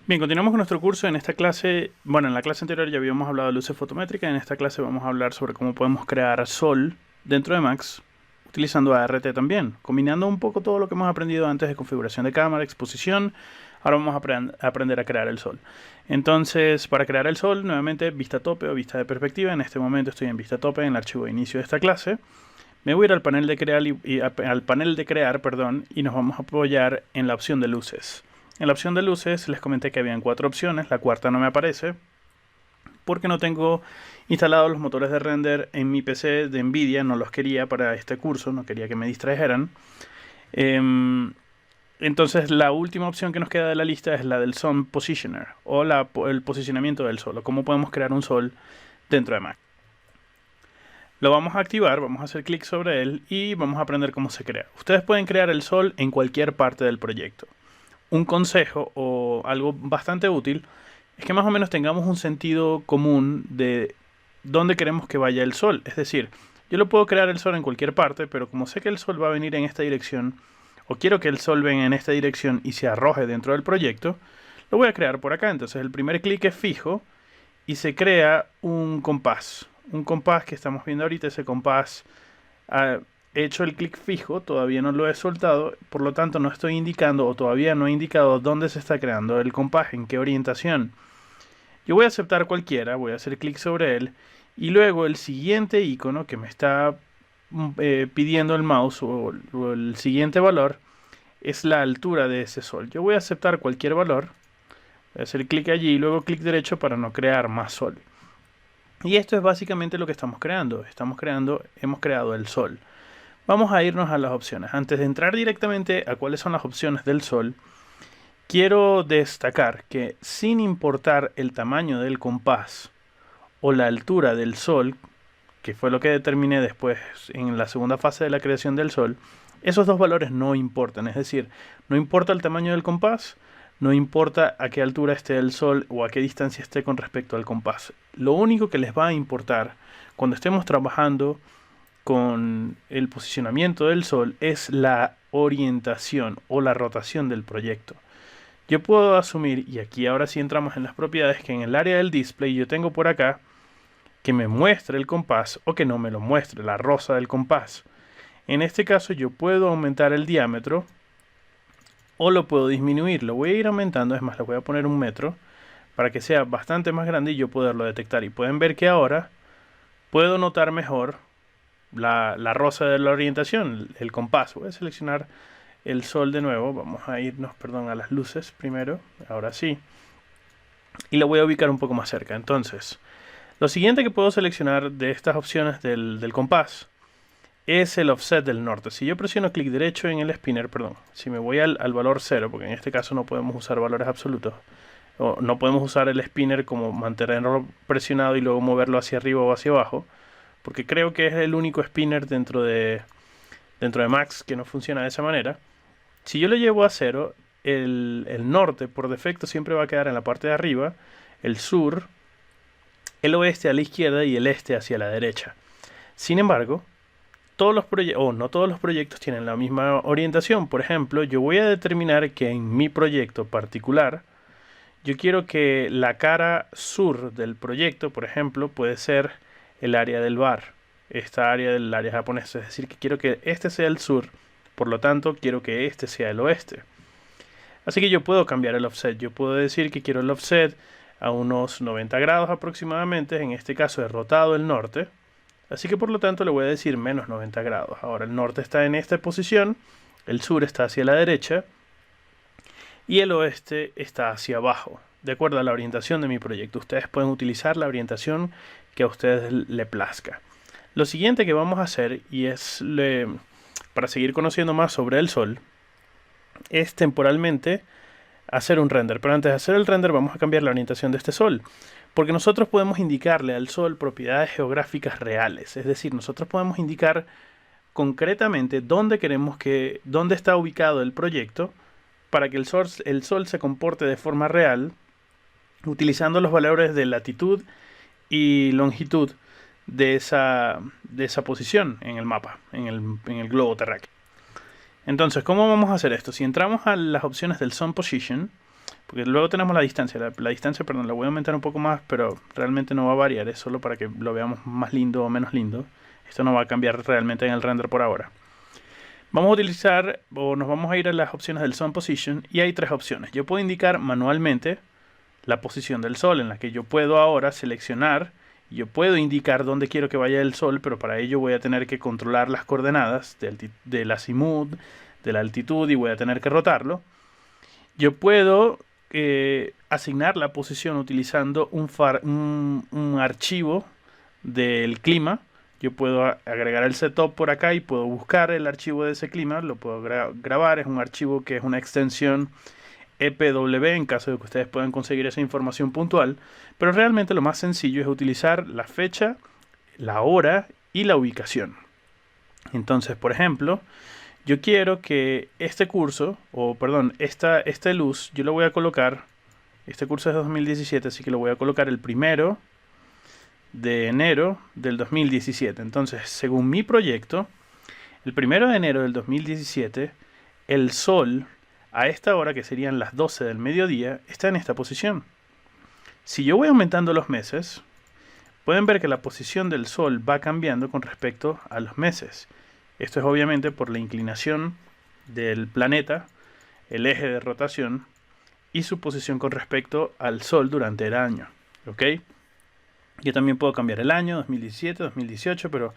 Bien, continuamos con nuestro curso. En esta clase, bueno, en la clase anterior ya habíamos hablado de luces fotométricas. En esta clase vamos a hablar sobre cómo podemos crear sol dentro de Max utilizando ART también, combinando un poco todo lo que hemos aprendido antes de configuración de cámara, exposición. Ahora vamos a aprender a crear el sol. Entonces, para crear el sol, nuevamente vista tope o vista de perspectiva. En este momento estoy en vista tope en el archivo de inicio de esta clase. Me voy a ir al panel de crear al panel de crear, perdón, y nos vamos a apoyar en la opción de luces. En la opción de luces les comenté que habían 4 opciones, la cuarta no me aparece porque no tengo instalados los motores de render en mi PC de Nvidia, no los quería para este curso, no quería que me distrajeran. Entonces la última opción que nos queda de la lista es la del Sun Positioner o el posicionamiento del sol, o cómo podemos crear un sol dentro de Mac. Lo vamos a activar, vamos a hacer clic sobre él y vamos a aprender cómo se crea. Ustedes pueden crear el sol en cualquier parte del proyecto. Un consejo o algo bastante útil es que más o menos tengamos un sentido común de dónde queremos que vaya el sol. Es decir, yo lo puedo crear el sol en cualquier parte, pero como sé que el sol va a venir en esta dirección, o quiero que el sol venga en esta dirección y se arroje dentro del proyecto, lo voy a crear por acá. Entonces el primer clic es fijo y se crea un compás. Un compás que estamos viendo ahorita, ese compás he hecho el clic fijo, todavía no lo he soltado, por lo tanto no estoy indicando o todavía no he indicado dónde se está creando el compás, en qué orientación. Yo voy a aceptar cualquiera, voy a hacer clic sobre él y luego el siguiente icono que me está pidiendo el mouse o el siguiente valor es la altura de ese sol. Yo voy a aceptar cualquier valor, voy a hacer clic allí y luego clic derecho para no crear más sol. Y esto es básicamente lo que estamos creando. Hemos creado el sol. Vamos a irnos a las opciones. Antes de entrar directamente a cuáles son las opciones del sol, quiero destacar que sin importar el tamaño del compás o la altura del sol, que fue lo que determiné después en la segunda fase de la creación del sol, esos dos valores no importan. Es decir, no importa el tamaño del compás, no importa a qué altura esté el sol o a qué distancia esté con respecto al compás. Lo único que les va a importar cuando estemos trabajando con el posicionamiento del sol es la orientación o la rotación del proyecto. Yo puedo asumir, y aquí ahora sí entramos en las propiedades, que en el área del display yo tengo por acá que me muestre el compás o que no me lo muestre, la rosa del compás. En este caso yo puedo aumentar el diámetro o lo puedo disminuir. Lo voy a ir aumentando, es más, le voy a poner 1 metro para que sea bastante más grande y yo poderlo detectar. Y pueden ver que ahora puedo notar mejor la rosa de la orientación, el compás. Voy a seleccionar el sol de nuevo. Vamos a irnos, perdón, a las luces primero. Ahora sí. Y lo voy a ubicar un poco más cerca. Entonces, lo siguiente que puedo seleccionar de estas opciones del compás es el offset del norte. Si yo presiono clic derecho en el spinner, perdón, si me voy al valor 0, porque en este caso no podemos usar valores absolutos, o no podemos usar el spinner como mantenerlo presionado y luego moverlo hacia arriba o hacia abajo, porque creo que es el único spinner dentro de Max que no funciona de esa manera. Si yo lo llevo a 0, el norte por defecto siempre va a quedar en la parte de arriba, el sur, el oeste a la izquierda y el este hacia la derecha. Sin embargo, no todos los proyectos tienen la misma orientación. Por ejemplo, yo voy a determinar que en mi proyecto particular, yo quiero que la cara sur del proyecto, por ejemplo, puede ser el área del bar, esta área del área japonesa. Es decir, que quiero que este sea el sur, por lo tanto, quiero que este sea el oeste. Así que yo puedo cambiar el offset. Yo puedo decir que quiero el offset a unos 90 grados aproximadamente. En este caso he rotado el norte. Así que por lo tanto le voy a decir menos 90 grados. Ahora el norte está en esta posición, el sur está hacia la derecha y el oeste está hacia abajo, de acuerdo a la orientación de mi proyecto. Ustedes pueden utilizar la orientación que a ustedes le plazca. Lo siguiente que vamos a hacer, y es para seguir conociendo más sobre el sol, es temporalmente hacer un render. Pero antes de hacer el render vamos a cambiar la orientación de este sol. Porque nosotros podemos indicarle al sol propiedades geográficas reales. Es decir, nosotros podemos indicar concretamente dónde está ubicado el proyecto para que el sol se comporte de forma real utilizando los valores de latitud y longitud de esa posición en el mapa, en el globo terráqueo. Entonces, ¿cómo vamos a hacer esto? Si entramos a las opciones del Sun Position, Porque luego tenemos la distancia. La distancia, perdón, la voy a aumentar un poco más, pero realmente no va a variar. Es solo para que lo veamos más lindo o menos lindo. Esto no va a cambiar realmente en el render por ahora. Vamos a utilizar, o nos vamos a ir a las opciones del Sun Position, y hay tres opciones. Yo puedo indicar manualmente la posición del sol, en la que yo puedo ahora seleccionar, yo puedo indicar dónde quiero que vaya el sol, pero para ello voy a tener que controlar las coordenadas del azimut, de la altitud, y voy a tener que rotarlo. Yo puedo asignar la posición utilizando un archivo del clima. Yo puedo agregar el setup por acá y puedo buscar el archivo de ese clima, lo puedo grabar. Es un archivo que es una extensión EPW en caso de que ustedes puedan conseguir esa información puntual, pero realmente lo más sencillo es utilizar la fecha, la hora y la ubicación. Entonces, por ejemplo, yo quiero que este curso, o perdón, esta luz, yo lo voy a colocar, este curso es de 2017, así que lo voy a colocar el 1 de enero del 2017. Entonces, según mi proyecto, el 1 de enero del 2017, el sol a esta hora, que serían las 12 del mediodía, está en esta posición. Si yo voy aumentando los meses, pueden ver que la posición del sol va cambiando con respecto a los meses. Esto es obviamente por la inclinación del planeta, el eje de rotación y su posición con respecto al sol durante el año. ¿Ok? Yo también puedo cambiar el año, 2017, 2018, pero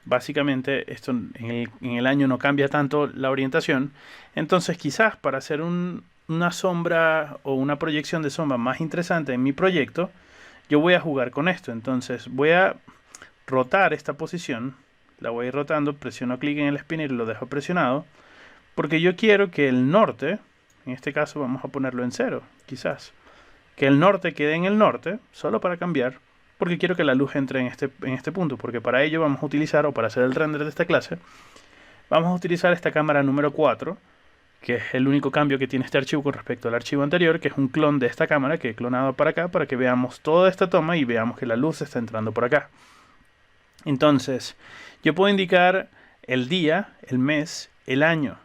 básicamente esto en el año no cambia tanto la orientación. Entonces quizás para hacer una sombra o una proyección de sombra más interesante en mi proyecto, yo voy a jugar con esto. Entonces voy a rotar esta posición, la voy a ir rotando, presiono clic en el spinner y lo dejo presionado, porque yo quiero que el norte, en este caso vamos a ponerlo en 0, quizás, que el norte quede en el norte, solo para cambiar, porque quiero que la luz entre en este punto, porque para ello vamos a utilizar, o para hacer el render de esta clase, vamos a utilizar esta cámara número 4, que es el único cambio que tiene este archivo con respecto al archivo anterior, que es un clon de esta cámara que he clonado para acá, para que veamos toda esta toma y veamos que la luz está entrando por acá. Entonces, yo puedo indicar el día, el mes, el año.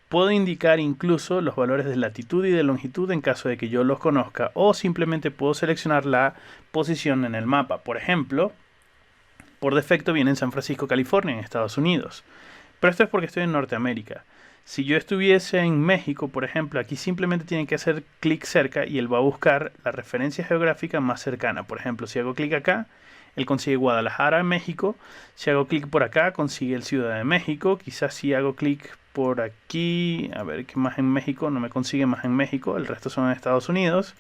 Puedo indicar incluso los valores de latitud y de longitud en caso de que yo los conozca, o simplemente puedo seleccionar la posición en el mapa. Por ejemplo, por defecto viene en San Francisco, California, en Estados Unidos. Pero esto es porque estoy en Norteamérica. Si yo estuviese en México, por ejemplo, aquí simplemente tienen que hacer clic cerca y él va a buscar la referencia geográfica más cercana. Por ejemplo, si hago clic acá, él consigue Guadalajara, México. Si hago clic por acá, consigue el Ciudad de México. Quizás si hago clic por aquí, a ver qué más en México, no me consigue más en México, el resto son en Estados Unidos.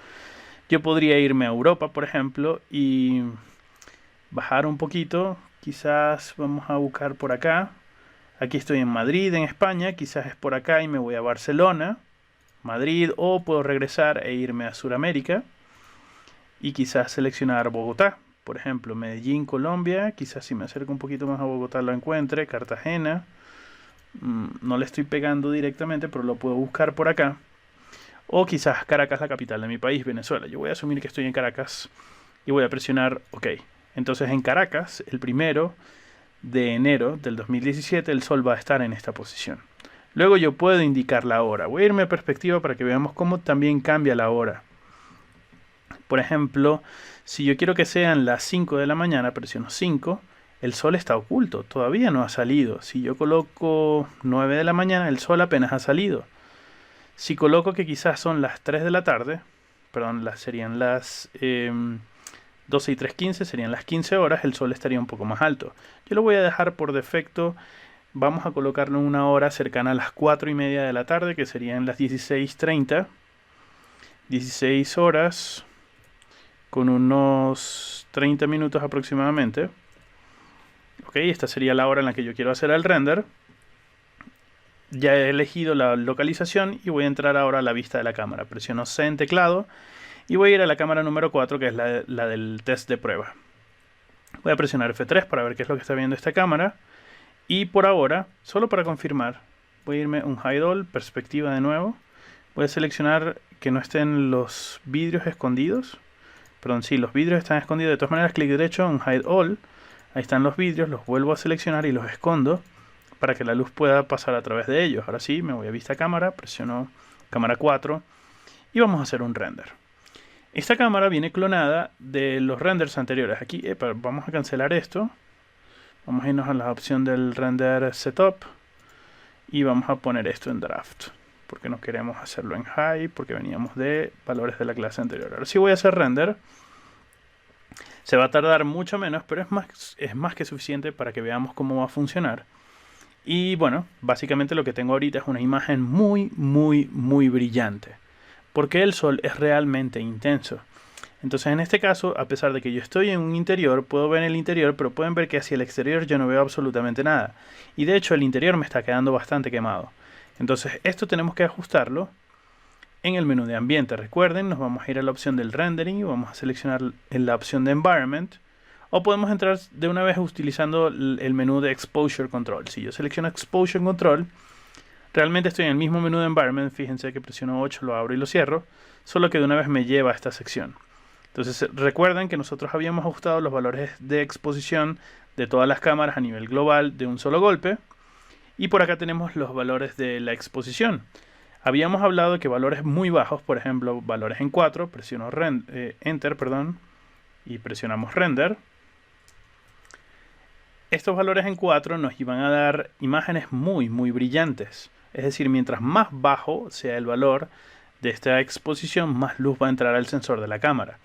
Yo podría irme a Europa, por ejemplo, y bajar un poquito. Quizás vamos a buscar por acá. Aquí estoy en Madrid, en España. Quizás es por acá y me voy a Barcelona, Madrid, o puedo regresar e irme a Sudamérica y quizás seleccionar Bogotá. Por ejemplo, Medellín, Colombia. Quizás si me acerco un poquito más a Bogotá lo encuentre. Cartagena. No le estoy pegando directamente, pero lo puedo buscar por acá. O quizás Caracas, la capital de mi país, Venezuela. Yo voy a asumir que estoy en Caracas y voy a presionar OK. Entonces en Caracas, el 1 de enero del 2017, el sol va a estar en esta posición. Luego yo puedo indicar la hora. Voy a irme a perspectiva para que veamos cómo también cambia la hora. Por ejemplo, si yo quiero que sean las 5 de la mañana, presiono 5. El sol está oculto, todavía no ha salido. Si yo coloco 9 de la mañana, el sol apenas ha salido. Si coloco que quizás son las 3 de la tarde, perdón, serían las 12 y 3:15, serían las 15 horas, el sol estaría un poco más alto. Yo lo voy a dejar por defecto, vamos a colocarlo en una hora cercana a las 4:30 de la tarde, que serían las 16:30. 16 horas con unos 30 minutos aproximadamente. Ok, esta sería la hora en la que yo quiero hacer el render. Ya he elegido la localización y voy a entrar ahora a la vista de la cámara. Presiono C en teclado y voy a ir a la cámara número 4, que es la del test de prueba. Voy a presionar F3 para ver qué es lo que está viendo esta cámara. Y por ahora, solo para confirmar, voy a irme a un Hide All, perspectiva de nuevo. Voy a seleccionar que no estén los vidrios escondidos. Perdón, sí, los vidrios están escondidos. De todas maneras, clic derecho en Hide All. Ahí están los vidrios, los vuelvo a seleccionar y los escondo para que la luz pueda pasar a través de ellos. Ahora sí, me voy a vista cámara, presiono cámara 4 y vamos a hacer un render. Esta cámara viene clonada de los renders anteriores. Aquí vamos a cancelar esto. Vamos a irnos a la opción del render setup y vamos a poner esto en draft, porque no queremos hacerlo en high, porque veníamos de valores de la clase anterior. Ahora sí voy a hacer render. Se va a tardar mucho menos, pero es más que suficiente para que veamos cómo va a funcionar. Y bueno, básicamente lo que tengo ahorita es una imagen muy brillante, porque el sol es realmente intenso. Entonces en este caso, a pesar de que yo estoy en un interior, puedo ver el interior, pero pueden ver que hacia el exterior yo no veo absolutamente nada. Y de hecho el interior me está quedando bastante quemado. Entonces esto tenemos que ajustarlo en el menú de ambiente. Recuerden, nos vamos a ir a la opción del rendering y vamos a seleccionar en la opción de environment. O podemos entrar de una vez utilizando el menú de exposure control. Si yo selecciono exposure control, realmente estoy en el mismo menú de environment. Fíjense que presiono 8, lo abro y lo cierro. Solo que de una vez me lleva a esta sección. Entonces recuerden que nosotros habíamos ajustado los valores de exposición de todas las cámaras a nivel global de un solo golpe. Y por acá tenemos los valores de la exposición. Habíamos hablado que valores muy bajos, por ejemplo, valores en 4, presiono Enter, y presionamos Render. Estos valores en 4 nos iban a dar imágenes muy brillantes. Es decir, mientras más bajo sea el valor de esta exposición, más luz va a entrar al sensor de la cámara.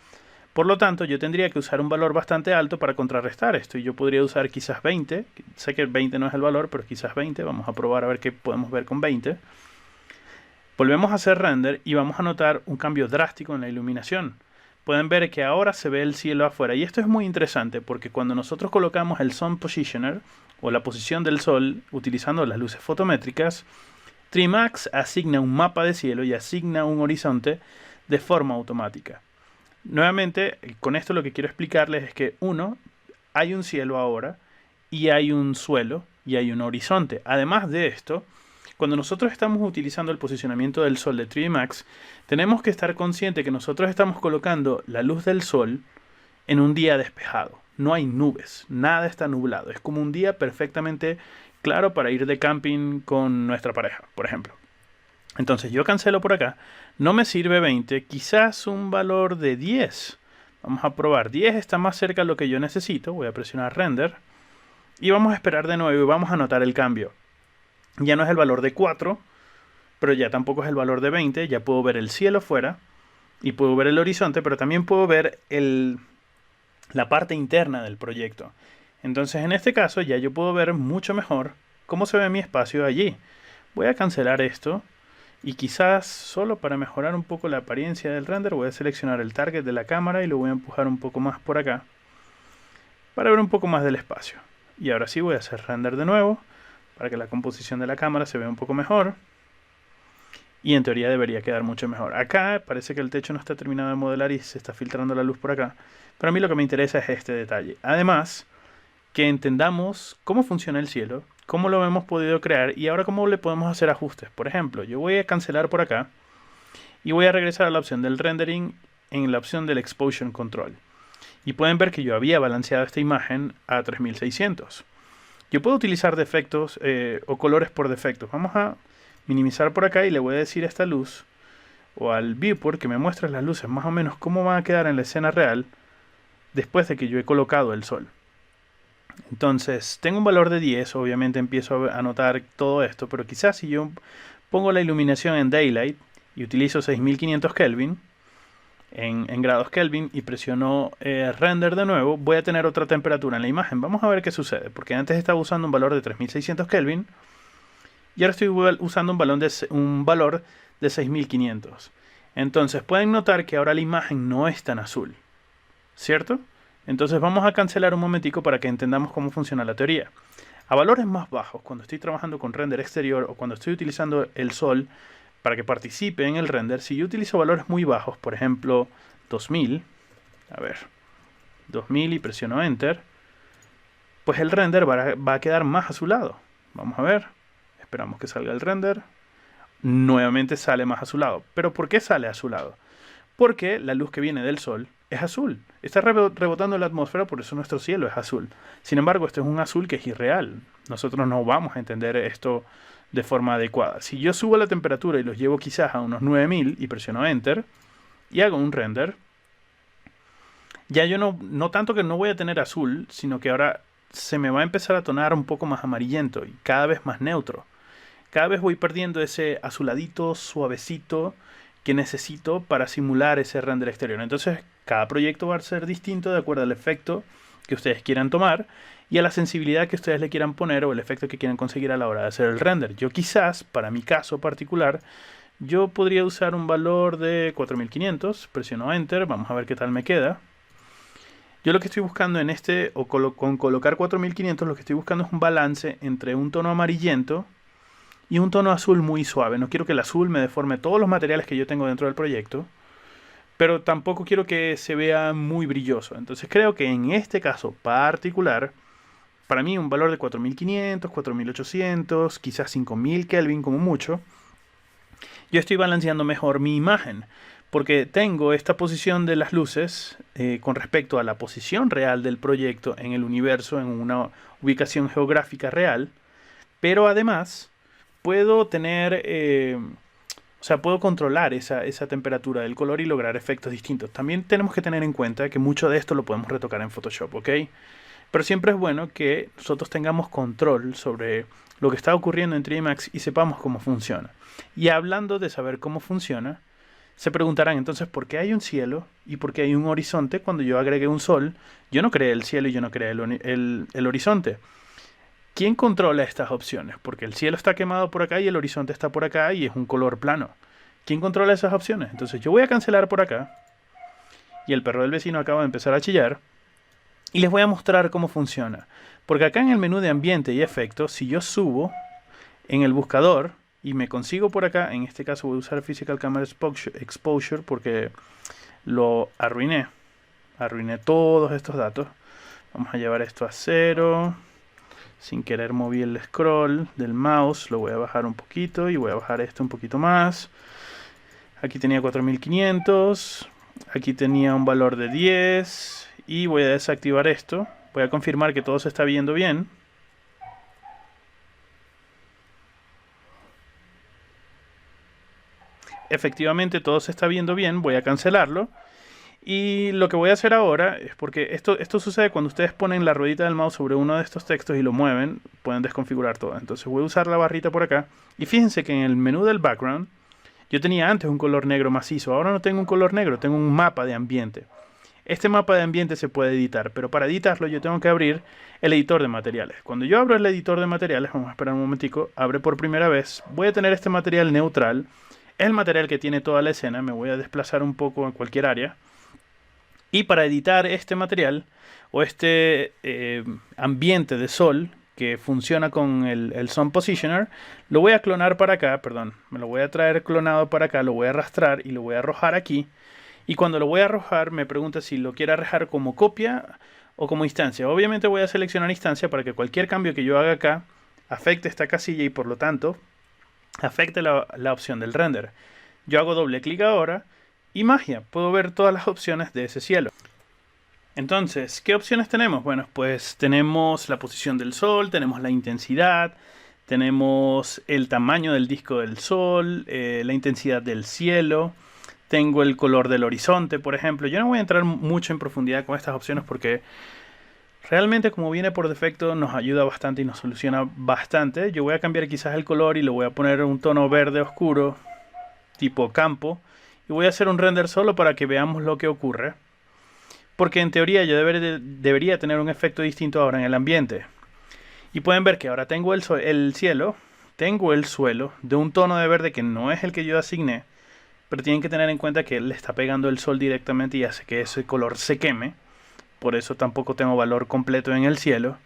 Por lo tanto, yo tendría que usar un valor bastante alto para contrarrestar esto. Y yo podría usar quizás 20. Sé que 20 no es el valor, pero quizás 20. Vamos a probar a ver qué podemos ver con 20. Volvemos a hacer render y vamos a notar un cambio drástico en la iluminación. Pueden ver que ahora se ve el cielo afuera. Y esto es muy interesante porque cuando nosotros colocamos el Sun Positioner o la posición del sol utilizando las luces fotométricas, Trimax asigna un mapa de cielo y asigna un horizonte de forma automática. Nuevamente, con esto lo que quiero explicarles es que hay un cielo ahora y hay un suelo y hay un horizonte. Además de esto, cuando nosotros estamos utilizando el posicionamiento del sol de 3D Max, tenemos que estar conscientes que nosotros estamos colocando la luz del sol en un día despejado. No hay nubes, nada está nublado. Es como un día perfectamente claro para ir de camping con nuestra pareja, por ejemplo. Entonces yo cancelo por acá. No me sirve 20, quizás un valor de 10. Vamos a probar. 10 está más cerca de lo que yo necesito. Voy a presionar Render. Y vamos a esperar de nuevo y vamos a notar el cambio. Ya no es el valor de 4, pero ya tampoco es el valor de 20. Ya puedo ver el cielo fuera y puedo ver el horizonte, pero también puedo ver la parte interna del proyecto. Entonces en este caso ya yo puedo ver mucho mejor cómo se ve mi espacio allí. Voy a cancelar esto y quizás solo para mejorar un poco la apariencia del render voy a seleccionar el target de la cámara y lo voy a empujar un poco más por acá para ver un poco más del espacio. Y ahora sí voy a hacer render de nuevo para que la composición de la cámara se vea un poco mejor. Y en teoría debería quedar mucho mejor. Acá parece que el techo no está terminado de modelar y se está filtrando la luz por acá. Pero a mí lo que me interesa es este detalle. Además, que entendamos cómo funciona el cielo, cómo lo hemos podido crear y ahora cómo le podemos hacer ajustes. Por ejemplo, yo voy a cancelar por acá y voy a regresar a la opción del rendering en la opción del exposure control. Y pueden ver que yo había balanceado esta imagen a 3600. Yo puedo utilizar defectos o colores por defectos. Vamos a minimizar por acá y le voy a decir a esta luz o al viewport que me muestre las luces más o menos cómo van a quedar en la escena real después de que yo he colocado el sol. Entonces tengo un valor de 10, obviamente empiezo a notar todo esto, pero quizás si yo pongo la iluminación en Daylight y utilizo 6500 Kelvin en grados Kelvin y presiono Render de nuevo, voy a tener otra temperatura en la imagen. Vamos a ver qué sucede, porque antes estaba usando un valor de 3600 Kelvin y ahora estoy usando un valor de 6500. Entonces pueden notar que ahora la imagen no es tan azul, ¿cierto? Entonces vamos a cancelar un momentico para que entendamos cómo funciona la teoría. A valores más bajos, cuando estoy trabajando con render exterior o cuando estoy utilizando el sol para que participe en el render, si yo utilizo valores muy bajos, por ejemplo 2000, 2000 y presiono Enter, pues el render va a quedar más azulado. Vamos a ver, esperamos que salga el render. Nuevamente sale más azulado. ¿Pero por qué sale azulado? Porque la luz que viene del sol es azul. Está rebotando en la atmósfera, por eso nuestro cielo es azul. Sin embargo, este es un azul que es irreal. Nosotros no vamos a entender esto de forma adecuada. Si yo subo la temperatura y los llevo quizás a unos 9000 y presiono Enter y hago un render, ya yo no tanto que no voy a tener azul, sino que ahora se me va a empezar a tonar un poco más amarillento y cada vez más neutro. Cada vez voy perdiendo ese azuladito suavecito que necesito para simular ese render exterior. Entonces, cada proyecto va a ser distinto de acuerdo al efecto que ustedes quieran tomar y a la sensibilidad que ustedes le quieran poner o el efecto que quieran conseguir a la hora de hacer el render. Yo quizás, para mi caso particular, yo podría usar un valor de 4500, presiono Enter, vamos a ver qué tal me queda. Yo lo que estoy buscando en este, o con colocar 4500, lo que estoy buscando es un balance entre un tono amarillento y un tono azul muy suave. No quiero que el azul me deforme todos los materiales que yo tengo dentro del proyecto, pero tampoco quiero que se vea muy brilloso. Entonces creo que en este caso particular, para mí un valor de 4500, 4800, quizás 5000 Kelvin como mucho, yo estoy balanceando mejor mi imagen, porque tengo esta posición de las luces con respecto a la posición real del proyecto en el universo, en una ubicación geográfica real, pero además puedo tener, puedo controlar esa temperatura del color y lograr efectos distintos. También tenemos que tener en cuenta que mucho de esto lo podemos retocar en Photoshop, ¿ok? Pero siempre es bueno que nosotros tengamos control sobre lo que está ocurriendo en 3D Max y sepamos cómo funciona. Y hablando de saber cómo funciona, se preguntarán entonces por qué hay un cielo y por qué hay un horizonte cuando yo agregué un sol. Yo no creé el cielo y yo no creé el horizonte. ¿Quién controla estas opciones? Porque el cielo está quemado por acá y el horizonte está por acá y es un color plano. ¿Quién controla esas opciones? Entonces yo voy a cancelar por acá y el perro del vecino acaba de empezar a chillar y les voy a mostrar cómo funciona. Porque acá en el menú de ambiente y efectos, si yo subo en el buscador y me consigo por acá, en este caso voy a usar Physical Camera Exposure porque lo arruiné. Arruiné todos estos datos. Vamos a llevar esto a 0. Sin querer moví el scroll del mouse, lo voy a bajar un poquito y voy a bajar esto un poquito más. Aquí tenía 4500, aquí tenía un valor de 10 y voy a desactivar esto. Voy a confirmar que todo se está viendo bien. Efectivamente todo se está viendo bien, voy a cancelarlo. Y lo que voy a hacer ahora es porque esto sucede cuando ustedes ponen la ruedita del mouse sobre uno de estos textos y lo mueven, pueden desconfigurar todo. Entonces voy a usar la barrita por acá y fíjense que en el menú del background yo tenía antes un color negro macizo, ahora no tengo un color negro, tengo un mapa de ambiente. Este mapa de ambiente se puede editar, pero para editarlo yo tengo que abrir el editor de materiales. Cuando yo abro el editor de materiales, vamos a esperar un momentico, abre por primera vez, voy a tener este material neutral, es el material que tiene toda la escena, me voy a desplazar un poco en cualquier área. Y para editar este material o este ambiente de sol que funciona con el Sun Positioner, lo voy a clonar para acá, perdón, me lo voy a traer clonado para acá, lo voy a arrastrar y lo voy a arrojar aquí. Y cuando lo voy a arrojar me pregunta si lo quiere arrojar como copia o como instancia. Obviamente voy a seleccionar instancia para que cualquier cambio que yo haga acá afecte esta casilla y por lo tanto afecte la opción del render. Yo hago doble clic ahora y magia, puedo ver todas las opciones de ese cielo. Entonces, ¿qué opciones tenemos? Bueno, pues tenemos la posición del sol, tenemos la intensidad, tenemos el tamaño del disco del sol, la intensidad del cielo, tengo el color del horizonte, por ejemplo. Yo no voy a entrar mucho en profundidad con estas opciones porque realmente como viene por defecto nos ayuda bastante y nos soluciona bastante. Yo voy a cambiar quizás el color y lo voy a poner un tono verde oscuro, tipo campo. Y voy a hacer un render solo para que veamos lo que ocurre. Porque en teoría yo debería tener un efecto distinto ahora en el ambiente. Y pueden ver que ahora tengo el cielo, tengo el suelo de un tono de verde que no es el que yo asigné. Pero tienen que tener en cuenta que le está pegando el sol directamente y hace que ese color se queme. Por eso tampoco tengo valor completo en el cielo.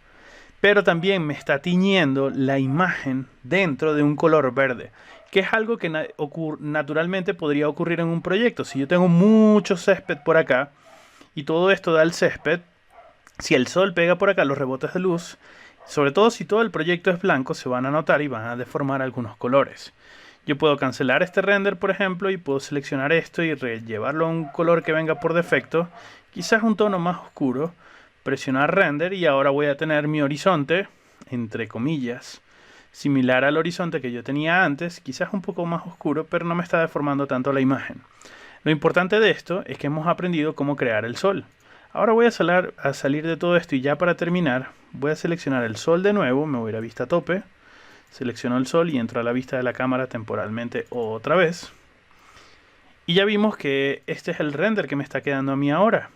Pero también me está tiñendo la imagen dentro de un color verde, que es algo que naturalmente podría ocurrir en un proyecto. Si yo tengo mucho césped por acá y todo esto da el césped, si el sol pega por acá los rebotes de luz, sobre todo si todo el proyecto es blanco, se van a notar y van a deformar algunos colores. Yo puedo cancelar este render, por ejemplo, y puedo seleccionar esto y llevarlo a un color que venga por defecto, quizás un tono más oscuro, presionar render y ahora voy a tener mi horizonte, entre comillas, similar al horizonte que yo tenía antes, quizás un poco más oscuro, pero no me está deformando tanto la imagen. Lo importante de esto es que hemos aprendido cómo crear el sol. Ahora voy a salir de todo esto y ya para terminar voy a seleccionar el sol de nuevo, me voy a ir a vista tope, selecciono el sol y entro a la vista de la cámara temporalmente otra vez. Y ya vimos que este es el render que me está quedando a mí ahora.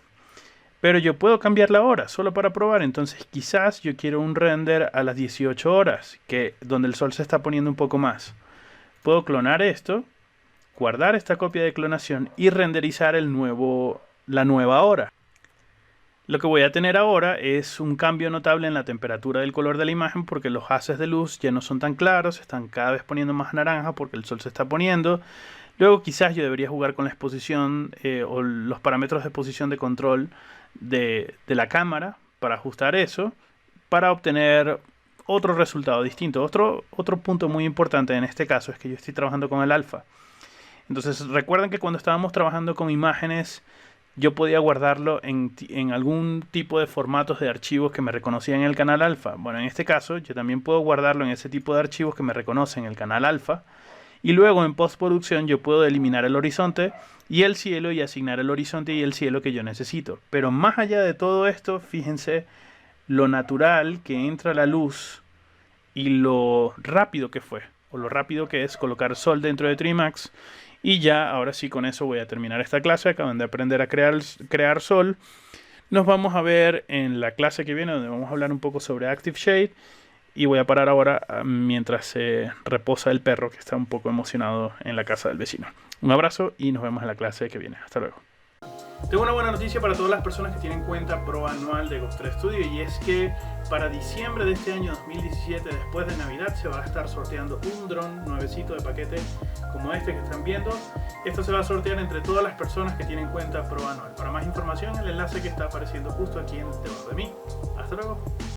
Pero yo puedo cambiar la hora solo para probar, entonces quizás yo quiero un render a las 18 horas, donde el sol se está poniendo un poco más. Puedo clonar esto, guardar esta copia de clonación y renderizar la nueva hora. Lo que voy a tener ahora es un cambio notable en la temperatura del color de la imagen porque los haces de luz ya no son tan claros, se están cada vez poniendo más naranja porque el sol se está poniendo. Luego quizás yo debería jugar con la exposición o los parámetros de exposición de control de la cámara para ajustar eso, para obtener otro resultado distinto. Otro punto muy importante en este caso es que yo estoy trabajando con el alfa. Entonces recuerden que cuando estábamos trabajando con imágenes, yo podía guardarlo en algún tipo de formatos de archivos que me reconocían en el canal alfa. Bueno, en este caso yo también puedo guardarlo en ese tipo de archivos que me reconocen en el canal alfa. Y luego en postproducción yo puedo eliminar el horizonte y el cielo y asignar el horizonte y el cielo que yo necesito. Pero más allá de todo esto, fíjense lo natural que entra la luz y lo rápido que fue, o lo rápido que es colocar sol dentro de Trimax. Y ya, ahora sí, con eso voy a terminar esta clase. Acaban de aprender a crear sol. Nos vamos a ver en la clase que viene, donde vamos a hablar un poco sobre Active Shade. Y voy a parar ahora mientras se reposa el perro que está un poco emocionado en la casa del vecino. Un abrazo y nos vemos en la clase que viene. Hasta luego. Tengo una buena noticia para todas las personas que tienen cuenta pro anual de Ghost Studio, y es que para diciembre de este año 2017, después de Navidad, se va a estar sorteando un dron nuevecito de paquete como este que están viendo. Esto se va a sortear entre todas las personas que tienen cuenta pro anual. Para más información, el enlace que está apareciendo justo aquí debajo de mí. Hasta luego.